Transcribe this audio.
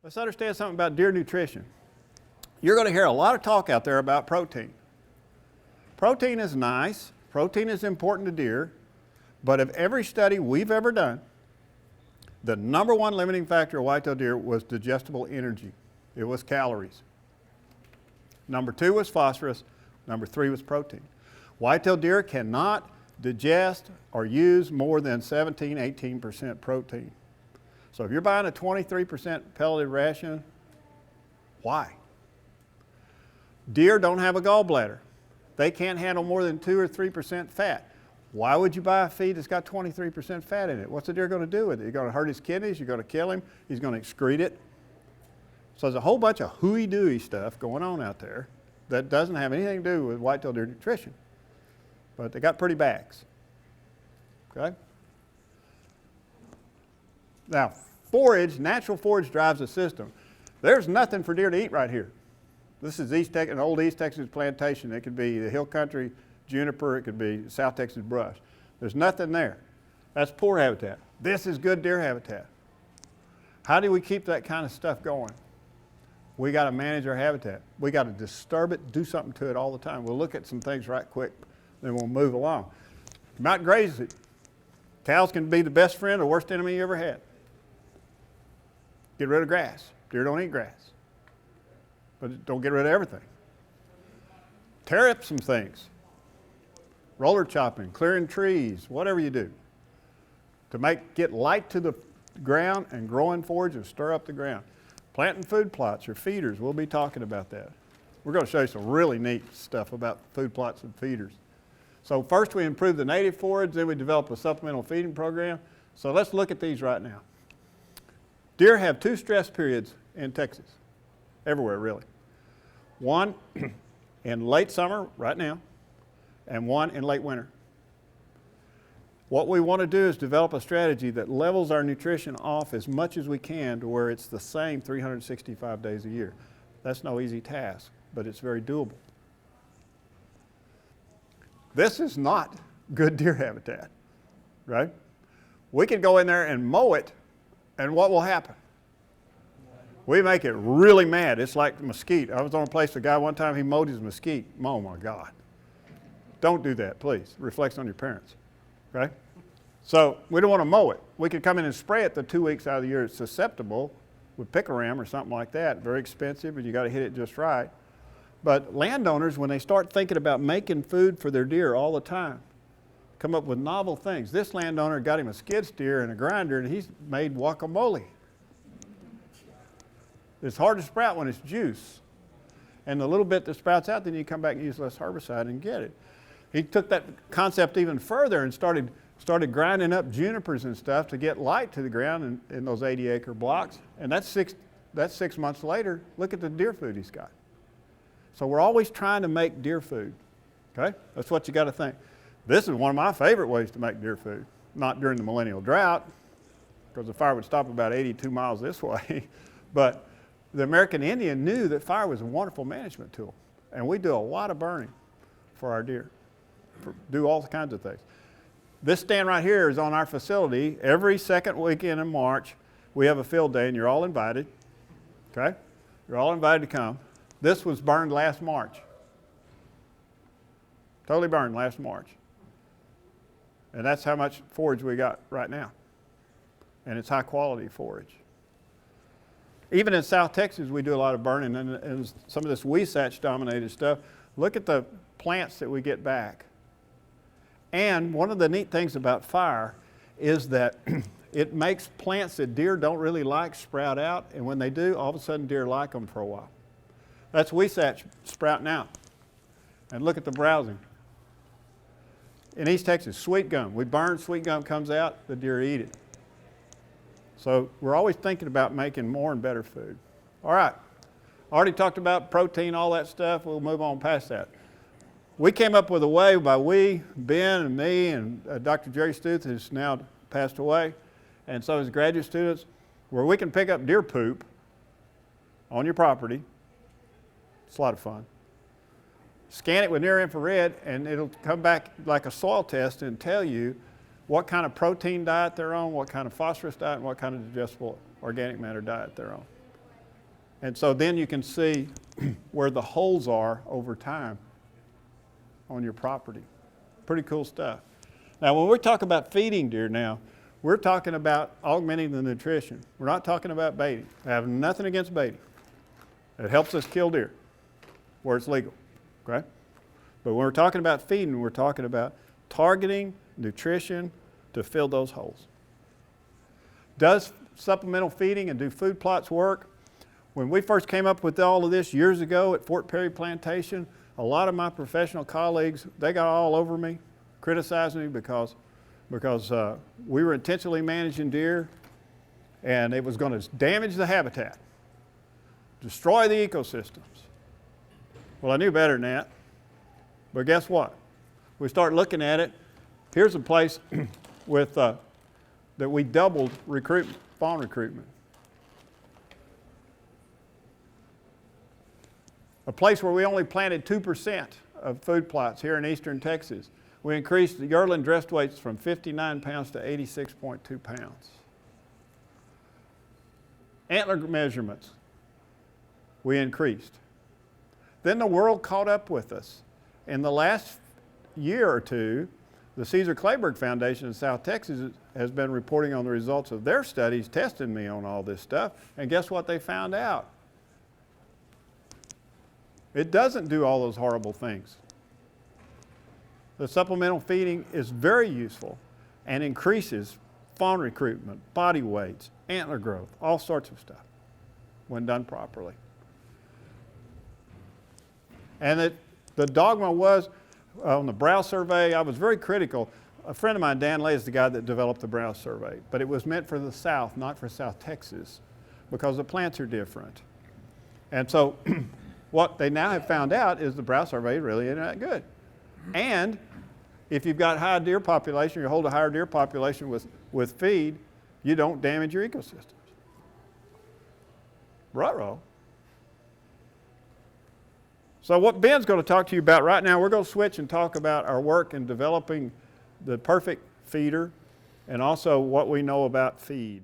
Let's understand something about deer nutrition. You're going to hear a lot of talk out there about protein. Protein is nice, protein is important to deer, but of every study we've ever done, the number one limiting factor of whitetail deer was digestible energy. It was calories. Number two was phosphorus. Number three was protein. Whitetail deer cannot digest or use more than 17, 18% protein. So if you're buying a 23% pelleted ration, why? Deer don't have a gallbladder. They can't handle more than 2 or 3% fat. Why would you buy a feed that's got 23% fat in it? What's the deer going to do with it? You're going to hurt his kidneys, you're going to kill him, he's going to excrete it. So there's a whole bunch of hooey-dooey stuff going on out there that doesn't have anything to do with whitetail deer nutrition. But they got pretty bags. Okay? Now, forage, natural forage drives the system. There's nothing for deer to eat right here. This is an old East Texas plantation. It could be the hill country juniper, it could be South Texas brush. There's nothing there. That's poor habitat. This is good deer habitat. How do we keep that kind of stuff going? We got to manage our habitat. We got to disturb it, do something to it all the time. We'll look at some things right quick, then we'll move along. Not graze it. Cows can be the best friend or worst enemy you ever had. Get rid of grass. Deer don't eat grass. But don't get rid of everything. Tear up some things. Roller chopping, clearing trees, whatever you do. To get light to the ground and growing forage and stir up the ground. Planting food plots or feeders, we'll be talking about that. We're going to show you some really neat stuff about food plots and feeders. So first we improve the native forage, then we develop a supplemental feeding program. So let's look at these right now. Deer have 2 stress periods in Texas, everywhere really. One in late summer, right now, and one in late winter. What we want to do is develop a strategy that levels our nutrition off as much as we can to where it's the same 365 days a year. That's no easy task, but it's very doable. This is not good deer habitat, right? We could go in there and mow it, and what will happen? We make it really mad. It's like mesquite. I was on a place, a guy one time, he mowed his mesquite. Oh my God. Don't do that, please. It reflects on your parents, okay? So we don't want to mow it. We could come in and spray it the 2 weeks out of the year it's susceptible with picaram or something like that. Very expensive, and you got to hit it just right. But landowners, when they start thinking about making food for their deer all the time, come up with novel things. This landowner got him a skid steer and a grinder, and he's made guacamole. It's hard to sprout when it's juice. And the little bit that sprouts out, then you come back and use less herbicide and get it. He took that concept even further and started grinding up junipers and stuff to get light to the ground in those 80-acre blocks. And that's 6 months later. Look at the deer food he's got. So we're always trying to make deer food, okay? That's what you got to think. This is one of my favorite ways to make deer food. Not during the millennial drought, because the fire would stop about 82 miles this way. But the American Indian knew that fire was a wonderful management tool. And we do a lot of burning for our deer. Do all kinds of things. This stand right here is on our facility. Every second weekend in March, we have a field day, and you're all invited, okay? You're all invited to come. This was burned last March. Totally burned last March. And that's how much forage we got right now. And it's high quality forage. Even in South Texas, we do a lot of burning, and some of this Wasatch dominated stuff. Look at the plants that we get back. And one of the neat things about fire is that it makes plants that deer don't really like sprout out, and when they do, all of a sudden deer like them for a while. That's Wasatch sprouting out. And look at the browsing. In East Texas, sweet gum. We burn, sweet gum comes out, the deer eat it. So we're always thinking about making more and better food. All right, already talked about protein, all that stuff. We'll move on past that. We came up with a way Ben and me and Dr. Jerry Stuth, who's now passed away, and so his graduate students, where we can pick up deer poop on your property. It's a lot of fun. Scan it with near infrared, and it'll come back like a soil test and tell you what kind of protein diet they're on, what kind of phosphorus diet, and what kind of digestible organic matter diet they're on. And so then you can see where the holes are over time on your property. Pretty cool stuff. Now, when we talk about feeding deer now, we're talking about augmenting the nutrition. We're not talking about baiting. I have nothing against baiting. It helps us kill deer where it's legal, okay? But when we're talking about feeding, we're talking about targeting nutrition to fill those holes. Does supplemental feeding and do food plots work? When we first came up with all of this years ago at Fort Perry Plantation, a lot of my professional colleagues, they got all over me, criticizing me because we were intentionally managing deer and it was going to damage the habitat, destroy the ecosystems. Well, I knew better than that, but guess what? We start looking at it. Here's a place with, that we doubled fawn recruitment. A place where we only planted 2% of food plots here in eastern Texas. We increased the yearling dressed weights from 59 pounds to 86.2 pounds. Antler measurements, we increased. Then the world caught up with us. In the last year or two, the Kleberg Foundation in South Texas has been reporting on the results of their studies, testing me on all this stuff, and guess what they found out? It doesn't do all those horrible things. The supplemental feeding is very useful and increases fawn recruitment, body weights, antler growth, all sorts of stuff when done properly. And the dogma was, on the brow survey, I was very critical. A friend of mine, Dan Lay, is the guy that developed the brow survey, but it was meant for the South, not for South Texas, because the plants are different. And so what they now have found out is the brow survey really isn't that good. And if you've got high deer population, you hold a higher deer population with feed, you don't damage your ecosystems. Ruh-roh. So what Ben's going to talk to you about right now, we're going to switch and talk about our work in developing the perfect feeder and also what we know about feed.